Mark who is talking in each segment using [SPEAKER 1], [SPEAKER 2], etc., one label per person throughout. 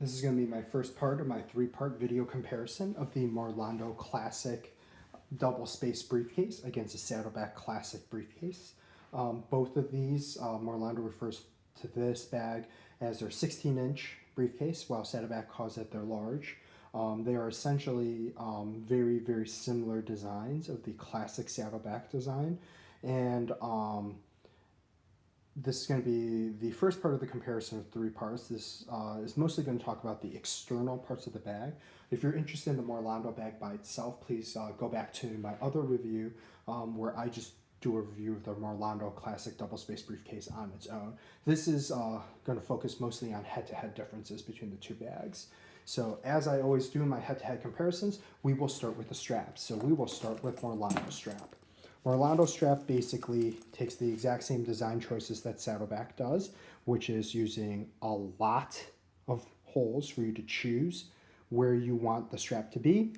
[SPEAKER 1] This is going to be my first part of my three-part video comparison of the Marlondo Classic Double Space Briefcase against the Saddleback Classic Briefcase. Both of these, Marlondo refers to this bag as their 16-inch briefcase, while Saddleback calls it their large. They are essentially very, very similar designs of the classic Saddleback design, and this is going to be the first part of the comparison of three parts. This is mostly going to talk about the external parts of the bag. If you're interested in the Marlondo bag by itself, please go back to my other review where I just do a review of the Marlondo Classic Double Space Briefcase on its own. This is going to focus mostly on head-to-head differences between the two bags. So as I always do in my head-to-head comparisons, we will start with the straps. So we will start with Marlondo strap. Marlondo strap basically takes the exact same design choices that Saddleback does, which is using a lot of holes for you to choose where you want the strap to be.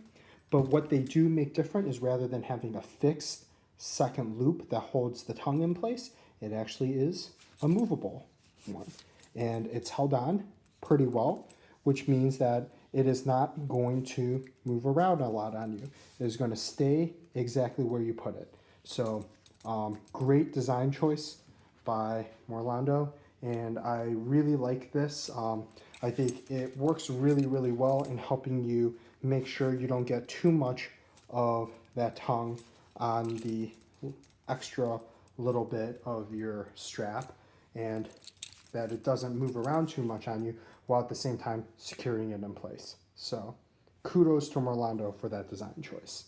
[SPEAKER 1] But what they do make different is rather than having a fixed second loop that holds the tongue in place, it actually is a movable one. And it's held on pretty well, which means that it is not going to move around a lot on you. It is going to stay exactly where you put it. So great design choice by Marlondo, and I really like this. I think it works really, really well in helping you make sure you don't get too much of that tongue on the extra little bit of your strap, and that it doesn't move around too much on you while at the same time securing it in place. So kudos to Marlondo for that design choice.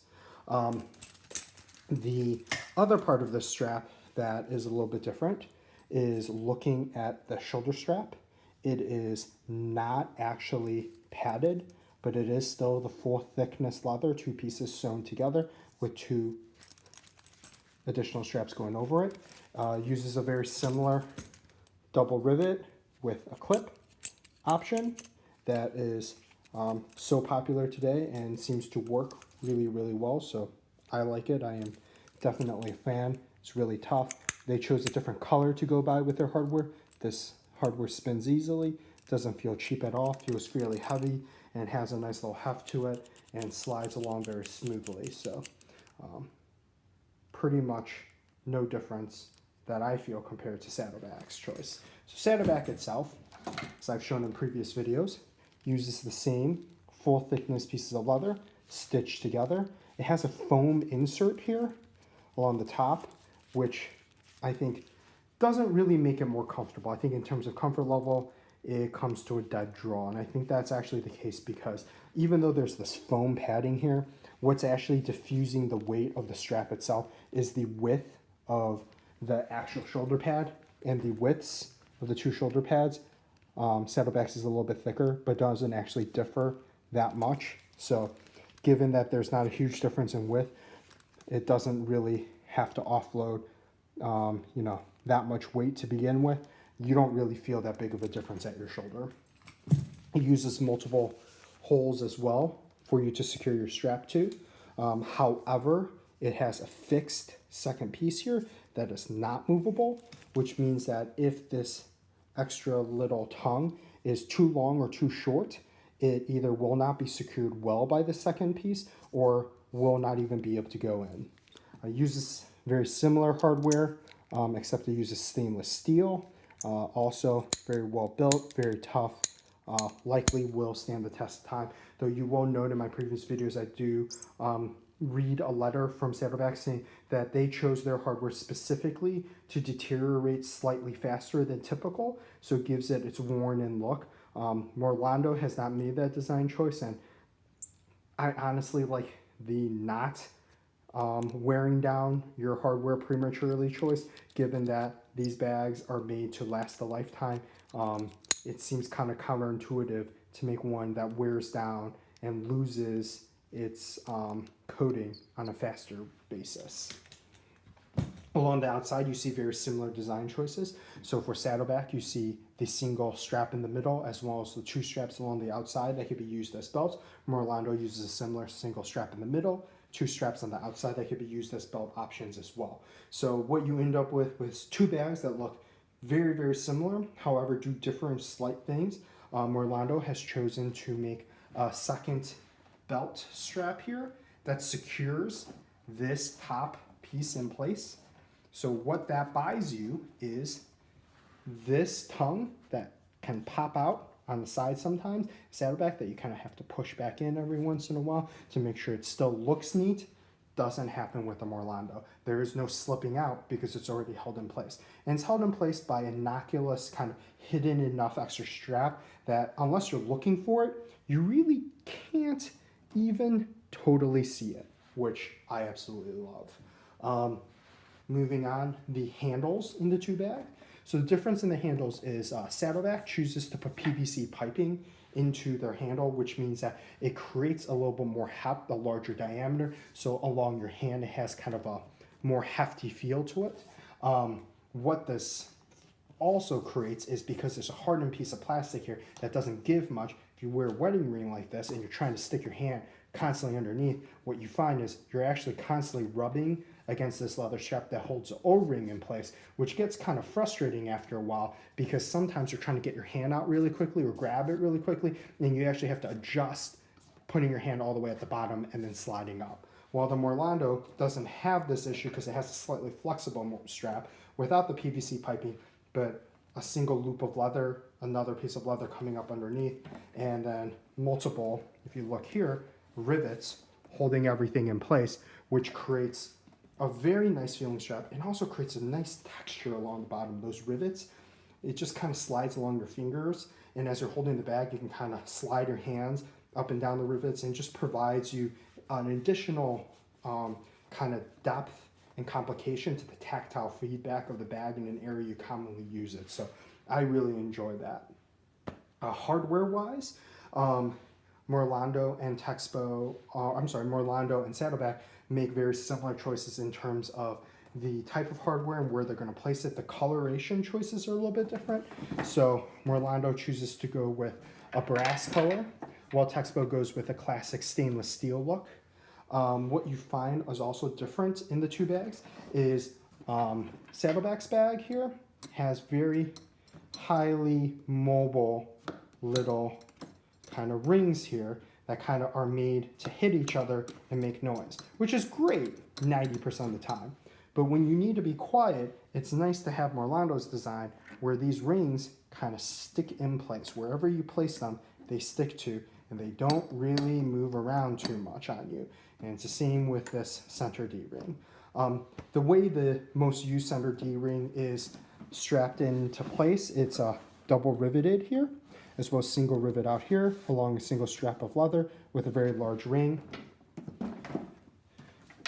[SPEAKER 1] The other part of the strap that is a little bit different is looking at the shoulder strap. It is not actually padded, but it is still the full thickness leather, two pieces sewn together with two additional straps going over it. Uses a very similar double rivet with a clip option that is so popular today and seems to work really, really well. So I like it. I am definitely a fan. It's really tough. They chose a different color to go by with their hardware. This hardware spins easily, doesn't feel cheap at all, feels fairly heavy, and has a nice little heft to it and slides along very smoothly. So pretty much no difference that I feel compared to Saddleback's choice. So Saddleback itself, as I've shown in previous videos, uses the same full thickness pieces of leather stitched together. It has a foam insert here along the top, which I think doesn't really make it more comfortable. I think in terms of comfort level, it comes to a dead draw. And I think that's actually the case because even though there's this foam padding here, what's actually diffusing the weight of the strap itself is the width of the actual shoulder pad and the widths of the two shoulder pads. Saddleback's is a little bit thicker, but doesn't actually differ that much. So given that there's not a huge difference in width, it doesn't really have to offload, that much weight to begin with. You don't really feel that big of a difference at your shoulder. It uses multiple holes as well for you to secure your strap to. However, it has a fixed second piece here that is not movable, which means that if this extra little tongue is too long or too short, it either will not be secured well by the second piece or will not even be able to go in. It uses very similar hardware, except it uses stainless steel. Also very well built, very tough, likely will stand the test of time. Though you will note in my previous videos I do read a letter from Saddleback saying that they chose their hardware specifically to deteriorate slightly faster than typical, so it gives it its worn-in look. Marlondo has not made that design choice, and I honestly like the not wearing down your hardware prematurely choice, given that these bags are made to last a lifetime. It seems kind of counterintuitive to make one that wears down and loses its coating on a faster basis. Along the outside, you see very similar design choices. So for Saddleback, you see the single strap in the middle, as well as the two straps along the outside that could be used as belts. Marlondo uses a similar single strap in the middle, two straps on the outside that could be used as belt options as well. So what you end up with two bags that look very, very similar, however, do differ in slight things. Marlondo has chosen to make a second belt strap here that secures this top piece in place. So what that buys you is this tongue that can pop out on the side sometimes, Saddleback, that you kind of have to push back in every once in a while to make sure it still looks neat. Doesn't happen with the Marlondo. There is no slipping out because it's already held in place. And it's held in place by an innocuous, kind of hidden enough extra strap that unless you're looking for it, you really can't even totally see it, which I absolutely love. Moving on, the handles in the two bag. So the difference in the handles is Saddleback chooses to put PVC piping into their handle, which means that it creates a little bit more heft, a larger diameter. So along your hand, it has kind of a more hefty feel to it. What this also creates is because there's a hardened piece of plastic here that doesn't give much. If you wear a wedding ring like this and you're trying to stick your hand constantly underneath, what you find is you're actually constantly rubbing against this leather strap that holds the O-ring in place, which gets kind of frustrating after a while because sometimes you're trying to get your hand out really quickly or grab it really quickly, and you actually have to adjust putting your hand all the way at the bottom and then sliding up. While the Marlondo doesn't have this issue because it has a slightly flexible strap without the PVC piping, but a single loop of leather, another piece of leather coming up underneath, and then multiple, if you look here, rivets holding everything in place, which creates a very nice feeling strap and also creates a nice texture along the bottom. Those rivets, it just kind of slides along your fingers, and as you're holding the bag, you can kind of slide your hands up and down the rivets, and just provides you an additional kind of depth and complication to the tactile feedback of the bag in an area you commonly use it. So I really enjoy that. Hardware-wise, Marlondo and Marlondo and Saddleback make very similar choices in terms of the type of hardware and where they're going to place it. The coloration choices are a little bit different. So Marlondo chooses to go with a brass color, while Texpo goes with a classic stainless steel look. What you find is also different in the two bags is Saddleback's bag here has very highly mobile little kind of rings here that kind of are made to hit each other and make noise, which is great 90% of the time. But when you need to be quiet, it's nice to have Marlondo's design where these rings kind of stick in place. Wherever you place them, they stick to, and they don't really move around too much on you. And it's the same with this center D-ring. The way the most used center D-ring is strapped into place, it's double riveted here, as well as single rivet out here along a single strap of leather with a very large ring.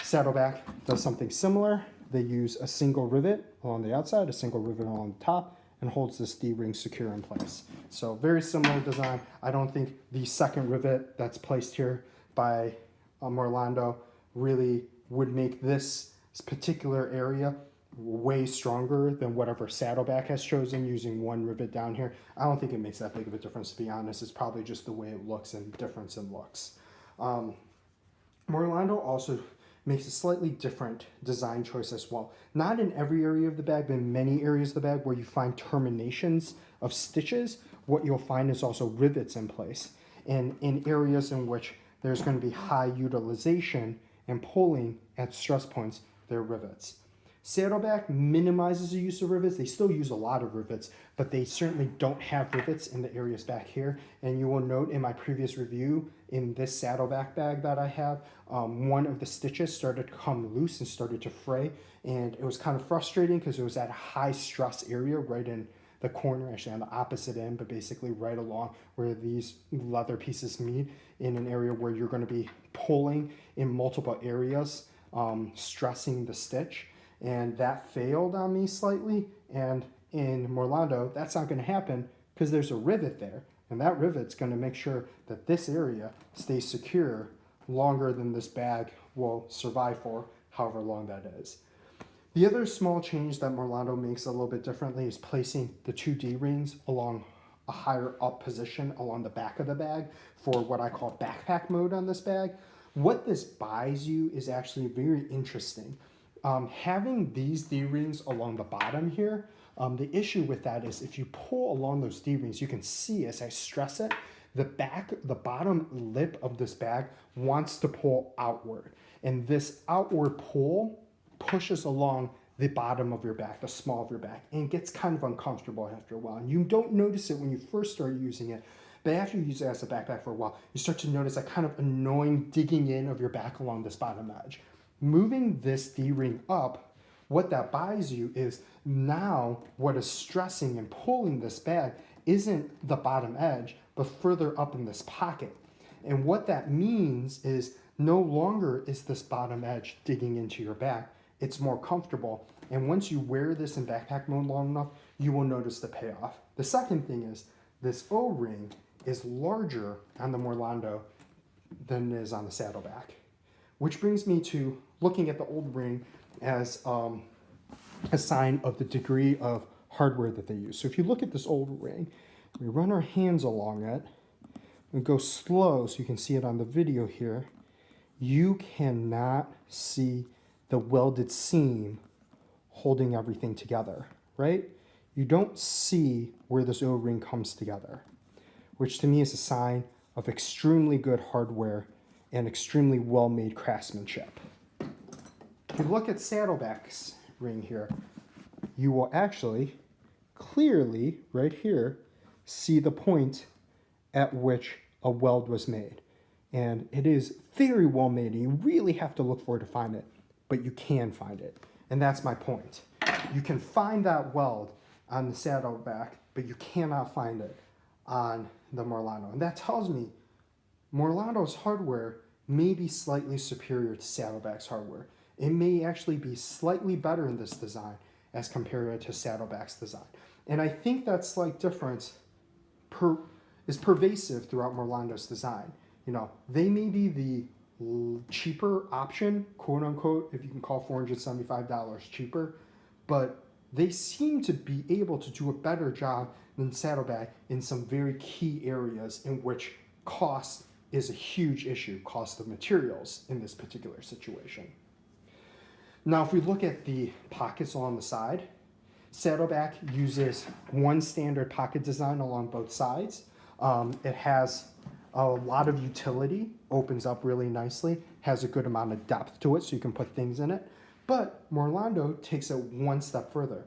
[SPEAKER 1] Saddleback does something similar. They use a single rivet along the outside, a single rivet along the top, and holds this D-ring secure in place. So very similar design. I don't think the second rivet that's placed here by Marlondo really would make this particular area way stronger than whatever Saddleback has chosen using one rivet down here. I don't think it makes that big of a difference, to be honest. It's probably just the way it looks and difference in looks. Marlondo also makes a slightly different design choice as well. Not in every area of the bag, but in many areas of the bag where you find terminations of stitches, what you'll find is also rivets in place. And in areas in which there's going to be high utilization and pulling at stress points, there are rivets. Saddleback minimizes the use of rivets. They still use a lot of rivets, but they certainly don't have rivets in the areas back here. And you will note in my previous review, in this Saddleback bag that I have, one of the stitches started to come loose and started to fray. And it was kind of frustrating because it was at a high stress area right in the corner, actually on the opposite end, but basically right along where these leather pieces meet, in an area where you're going to be pulling in multiple areas, stressing the stitch. And that failed on me slightly. And in Marlondo, that's not going to happen because there's a rivet there. And that rivet's going to make sure that this area stays secure longer than this bag will survive for however long that is. The other small change that Marlondo makes a little bit differently is placing the two D-rings along a higher up position along the back of the bag for what I call backpack mode on this bag. What this buys you is actually very interesting. Having these D-rings along the bottom here The issue with that is if you pull along those D-rings, you can see as I stress it, the bottom lip of this bag wants to pull outward. And this outward pull pushes along the bottom of your back, the small of your back, and it gets kind of uncomfortable after a while. And you don't notice it when you first start using it, but after you use it as a backpack for a while, you start to notice that kind of annoying digging in of your back along this bottom edge. Moving this D-ring up, what that buys you is now what is stressing and pulling this bag isn't the bottom edge, but further up in this pocket. And what that means is no longer is this bottom edge digging into your back. It's more comfortable. And once you wear this in backpack mode long enough, you will notice the payoff. The second thing is this O-ring is larger on the Marlondo than it is on the Saddleback, which brings me to looking at the old ring as a sign of the degree of hardware that they use. So if you look at this old ring, we run our hands along it and go slow so you can see it on the video here, you cannot see the welded seam holding everything together, right? You don't see where this O-ring comes together, which to me is a sign of extremely good hardware and extremely well-made craftsmanship. If you look at Saddleback's ring here, you will actually clearly, right here, see the point at which a weld was made. And it is very well made, and you really have to look for it to find it, but you can find it. And that's my point. You can find that weld on the Saddleback, but you cannot find it on the Marlondo. And that tells me Marlondo's hardware may be slightly superior to Saddleback's hardware. It may actually be slightly better in this design as compared to Saddleback's design. And I think that slight difference is pervasive throughout Marlondo's design. You know, they may be the cheaper option, quote unquote, if you can call $475 cheaper, but they seem to be able to do a better job than Saddleback in some very key areas in which cost is a huge issue, cost of materials in this particular situation. Now, if we look at the pockets along the side, Saddleback uses one standard pocket design along both sides. It has a lot of utility, opens up really nicely, has a good amount of depth to it so you can put things in it. But Marlondo takes it one step further.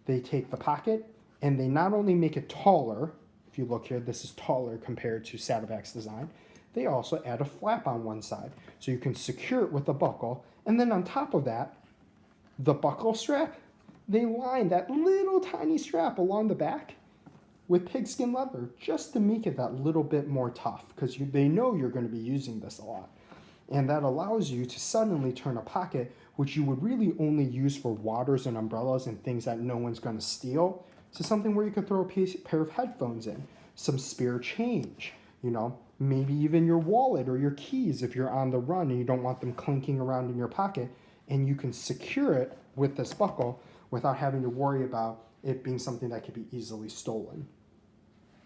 [SPEAKER 1] They take the pocket and they not only make it taller, if you look here, this is taller compared to Saddleback's design, they also add a flap on one side so you can secure it with a buckle. And then on top of that, the buckle strap, they line that little tiny strap along the back with pigskin leather just to make it that little bit more tough because they know you're going to be using this a lot. And that allows you to suddenly turn a pocket, which you would really only use for waters and umbrellas and things that no one's going to steal, to something where you could throw a pair of headphones in, some spare change, you know, maybe even your wallet or your keys if you're on the run and you don't want them clinking around in your pocket, and you can secure it with this buckle without having to worry about it being something that could be easily stolen.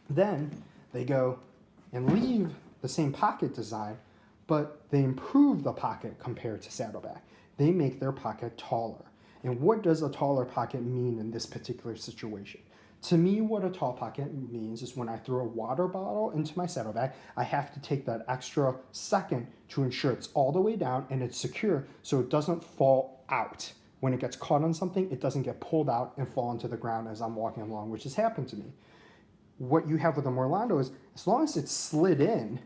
[SPEAKER 1] Then they go and leave the same pocket design, but they improve the pocket compared to Saddleback. They make their pocket taller. And what does a taller pocket mean in this particular situation? To me, what a tall pocket means is when I throw a water bottle into my Saddleback, I have to take that extra second to ensure it's all the way down and it's secure so it doesn't fall out. When it gets caught on something, it doesn't get pulled out and fall into the ground as I'm walking along, which has happened to me. What you have with the Marlondo is, as long as it's slid in,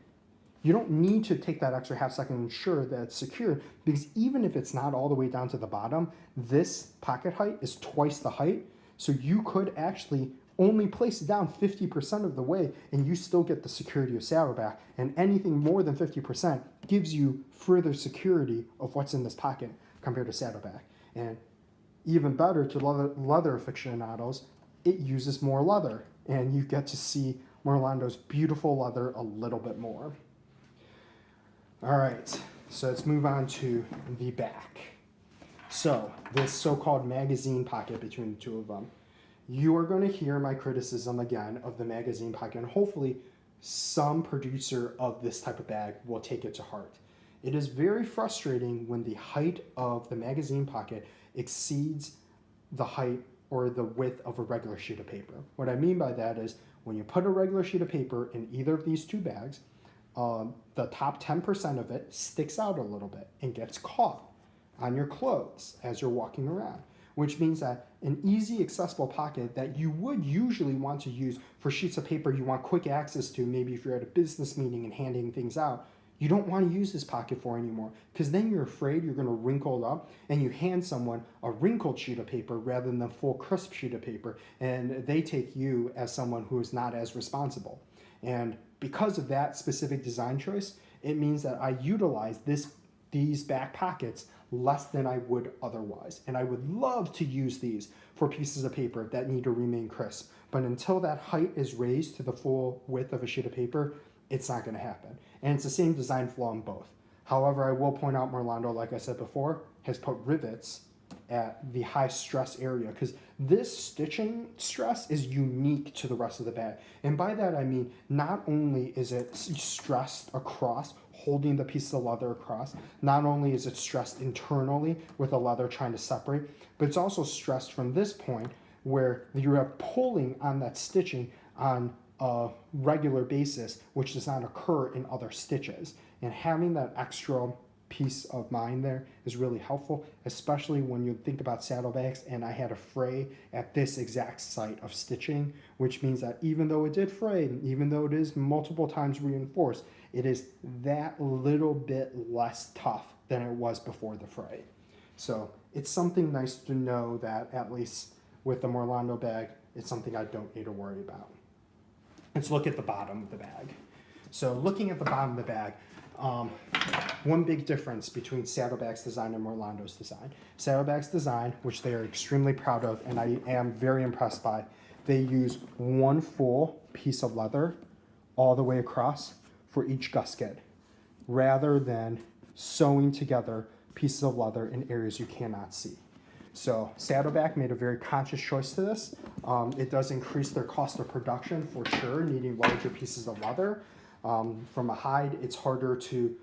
[SPEAKER 1] you don't need to take that extra half second to ensure that it's secure, because even if it's not all the way down to the bottom, this pocket height is twice the height. So you could actually only place it down 50% of the way and you still get the security of Saddleback. And anything more than 50% gives you further security of what's in this pocket compared to Saddleback. And even better to leather aficionados, it uses more leather and you get to see Marlondo's beautiful leather a little bit more. All right, so let's move on to the back. So this so-called magazine pocket between the two of them. You are going to hear my criticism again of the magazine pocket, and hopefully some producer of this type of bag will take it to heart. It is very frustrating when the height of the magazine pocket exceeds the height or the width of a regular sheet of paper. What I mean by that is when you put a regular sheet of paper in either of these two bags, the top 10% of it sticks out a little bit and gets caught on your clothes as you're walking around, which means that an easy accessible pocket that you would usually want to use for sheets of paper you want quick access to, maybe if you're at a business meeting and handing things out, you don't want to use this pocket for anymore, because then you're afraid you're going to wrinkle up and you hand someone a wrinkled sheet of paper rather than a full crisp sheet of paper, and they take you as someone who is not as responsible. And because of that specific design choice, it means that I utilize these back pockets less than I would otherwise. And I would love to use these for pieces of paper that need to remain crisp. But until that height is raised to the full width of a sheet of paper, it's not going to happen. And it's the same design flaw in both. However, I will point out Marlondo, like I said before, has put rivets at the high stress area, because this stitching stress is unique to the rest of the bag. And by that I mean, not only is it stressed across, holding the piece of leather across, not only is it stressed internally with the leather trying to separate, but it's also stressed from this point where you're pulling on that stitching on a regular basis, which does not occur in other stitches. And having that extra peace of mind there is really helpful, especially when you think about saddlebags. And I had a fray at this exact site of stitching, which means that even though it did fray, even though it is multiple times reinforced, it is that little bit less tough than it was before the fray. So it's something nice to know that at least with the Marlondo bag, it's something I don't need to worry about. Let's look at the bottom of the bag. So looking at the bottom of the bag, one big difference between Saddleback's design and Marlondo's design. Saddleback's design, which they are extremely proud of, and I am very impressed by, they use one full piece of leather all the way across for each gusset, rather than sewing together pieces of leather in areas you cannot see. So Saddleback made a very conscious choice to this. It does increase their cost of production for sure, needing larger pieces of leather. From a hide, it's harder to,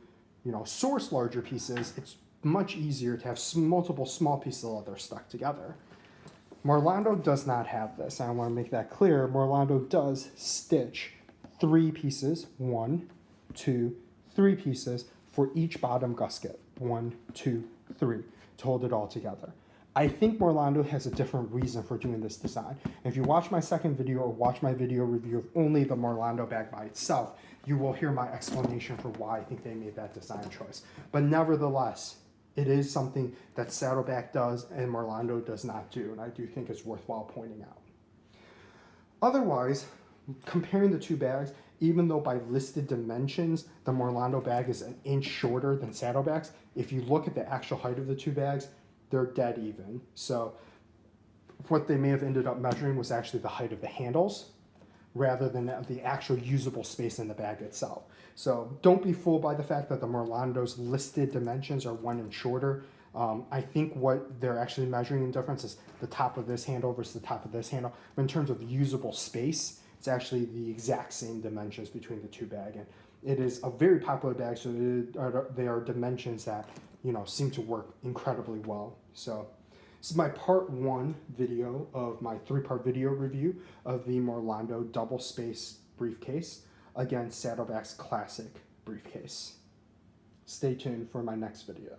[SPEAKER 1] source larger pieces. It's much easier to have multiple small pieces of leather stuck together. Marlondo does not have this. I want to make that clear. Marlondo does stitch 3 pieces, 1, 2, 3 pieces for each bottom gusset. 1, 2, 3 to hold it all together. I think Marlondo has a different reason for doing this design. If you watch my second video or watch my video review of only the Marlondo bag by itself, you will hear my explanation for why I think they made that design choice. But nevertheless, it is something that Saddleback does and Marlondo does not do, and I do think it's worthwhile pointing out. Otherwise, comparing the two bags, even though by listed dimensions, the Marlondo bag is an inch shorter than Saddleback's, if you look at the actual height of the two bags, they're dead even. So what they may have ended up measuring was actually the height of the handles rather than the actual usable space in the bag itself. So don't be fooled by the fact that the Marlondo's listed dimensions are 1 inch shorter. I think what they're actually measuring in difference is the top of this handle versus the top of this handle. But in terms of usable space, it's actually the exact same dimensions between the two bags. And it is a very popular bag, so they are dimensions that seem to work incredibly well. So this is my part 1 video of my 3-part video review of the Marlondo Double Space Briefcase, again, Saddleback's classic briefcase. Stay tuned for my next video.